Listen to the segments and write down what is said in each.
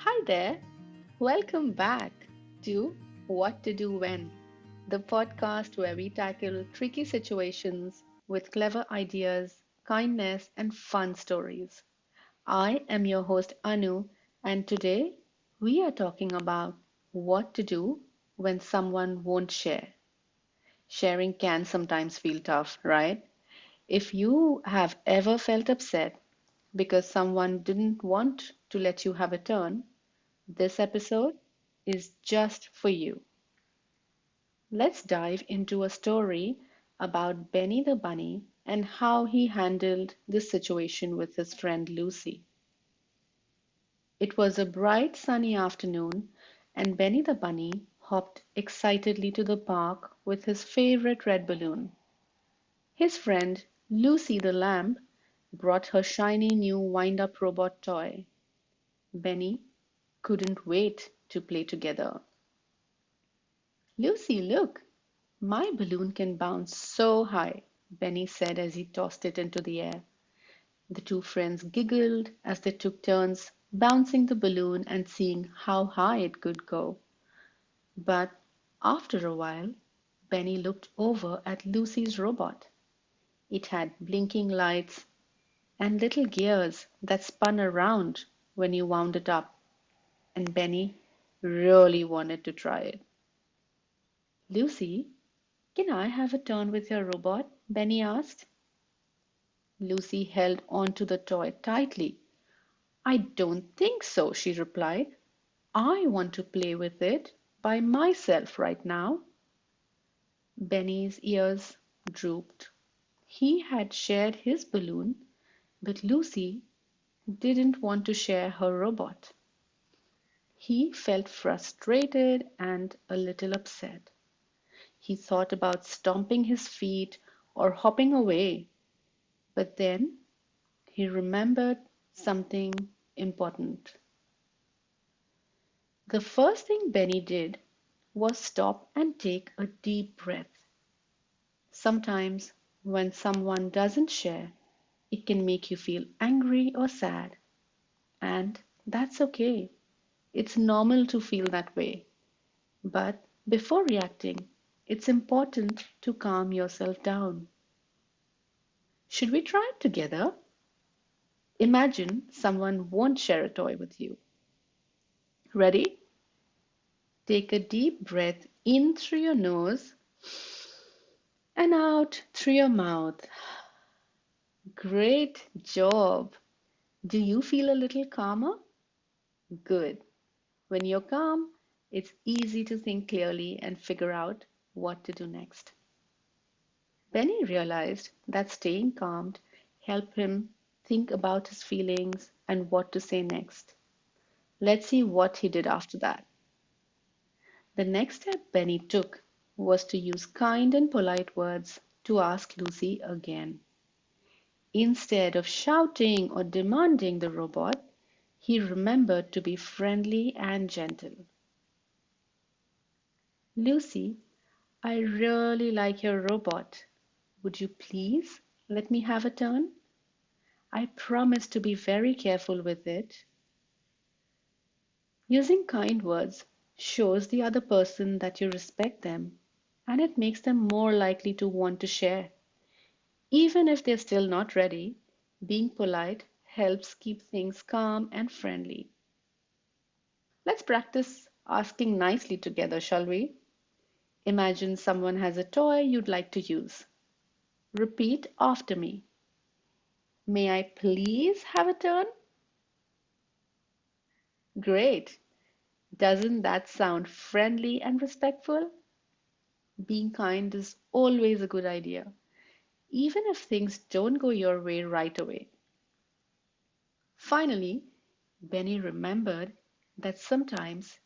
Hi there, welcome back to What to Do When, the podcast where we tackle tricky situations with clever ideas, kindness, and fun stories. I am your host Anu, and today we are talking about what to do when someone won't share. Sharing can sometimes feel tough, right? If you have ever felt upset because someone didn't want to let you have a turn, this episode is just for you. Let's dive into a story about Benny the Bunny and how he handled this situation with his friend Lucy. It was a bright sunny afternoon, and Benny the Bunny hopped excitedly to the park with his favorite red balloon. His friend Lucy the lamb brought her shiny new wind up robot toy. Benny couldn't wait to play together. Lucy, look! My balloon can bounce so high, Benny said as he tossed it into the air. The two friends giggled as they took turns bouncing the balloon and seeing how high it could go. But after a while, Benny looked over at Lucy's robot. It had blinking lights and little gears that spun around when you wound it up, and Benny really wanted to try it. Lucy, can I have a turn with your robot? Benny asked. Lucy held onto the toy tightly. I don't think so, she replied. I want to play with it by myself right now. Benny's ears drooped. He had shared his balloon, but Lucy didn't want to share her robot. He felt frustrated and a little upset. He thought about stomping his feet or hopping away, but then he remembered something important. The first thing Benny did was stop and take a deep breath. Sometimes, when someone doesn't share, it can make you feel angry or sad, and that's okay. It's normal to feel that way. But before reacting, it's important to calm yourself down. Should we try it together? Imagine someone won't share a toy with you. Ready? Take a deep breath in through your nose and out through your mouth. Great job. Do you feel a little calmer? Good. When you're calm, it's easy to think clearly and figure out what to do next. Benny realized that staying calm helped him think about his feelings and what to say next. Let's see what he did after that. The next step Benny took was to use kind and polite words to ask Lucy again. Instead of shouting or demanding the robot, he remembered to be friendly and gentle. Lucy, I really like your robot. Would you please let me have a turn? I promise to be very careful with it. Using kind words shows the other person that you respect them, and it makes them more likely to want to share. Even if they're still not ready, being polite helps keep things calm and friendly. Let's practice asking nicely together, shall we? Imagine someone has a toy you'd like to use. Repeat after me. May I please have a turn? Great. Doesn't that sound friendly and respectful? Being kind is always a good idea, even if things don't go your way right away. Finally, Benny remembered that sometimes,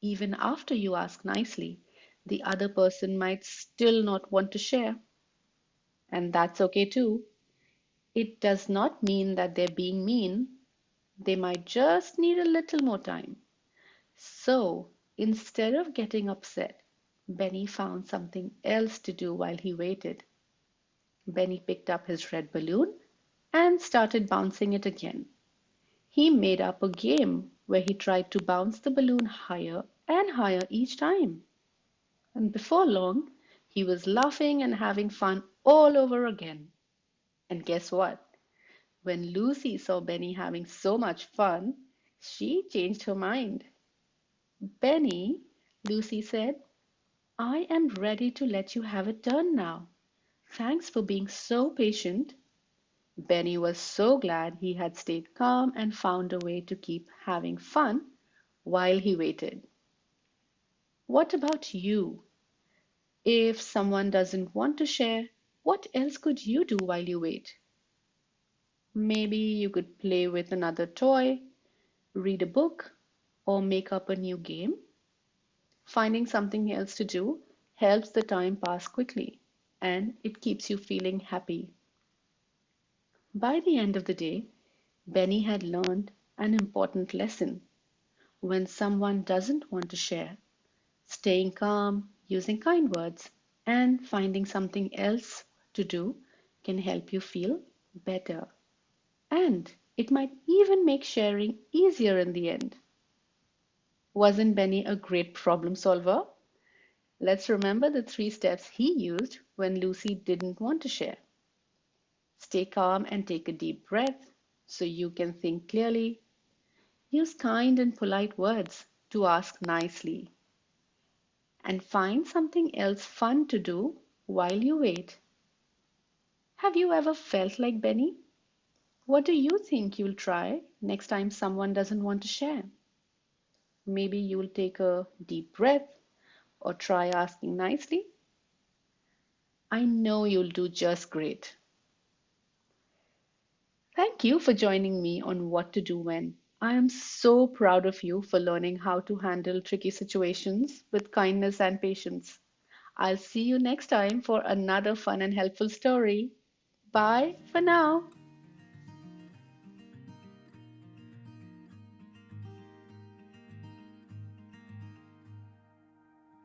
even after you ask nicely, the other person might still not want to share. And that's okay too. It does not mean that they're being mean, they might just need a little more time. So, instead of getting upset, Benny found something else to do while he waited. Benny picked up his red balloon and started bouncing it again. He made up a game where he tried to bounce the balloon higher and higher each time. And before long, he was laughing and having fun all over again. And guess what? When Lucy saw Benny having so much fun, she changed her mind. Benny, Lucy said, I am ready to let you have a turn now. Thanks for being so patient. Benny was so glad he had stayed calm and found a way to keep having fun while he waited. What about you? If someone doesn't want to share, what else could you do while you wait? Maybe you could play with another toy, read a book, or make up a new game. Finding something else to do helps the time pass quickly and it keeps you feeling happy. By the end of the day, Benny had learned an important lesson. When someone doesn't want to share, staying calm, using kind words, and finding something else to do can help you feel better. And it might even make sharing easier in the end. Wasn't Benny a great problem solver? Let's remember the three steps he used when Lucy didn't want to share. Stay calm and take a deep breath so you can think clearly. Use kind and polite words to ask nicely. And find something else fun to do while you wait. Have you ever felt like Benny? What do you think you'll try next time someone doesn't want to share? Maybe you'll take a deep breath or try asking nicely. I know you'll do just great. Thank you for joining me on What to Do When. I am so proud of you for learning how to handle tricky situations with kindness and patience. I'll see you next time for another fun and helpful story. Bye for now.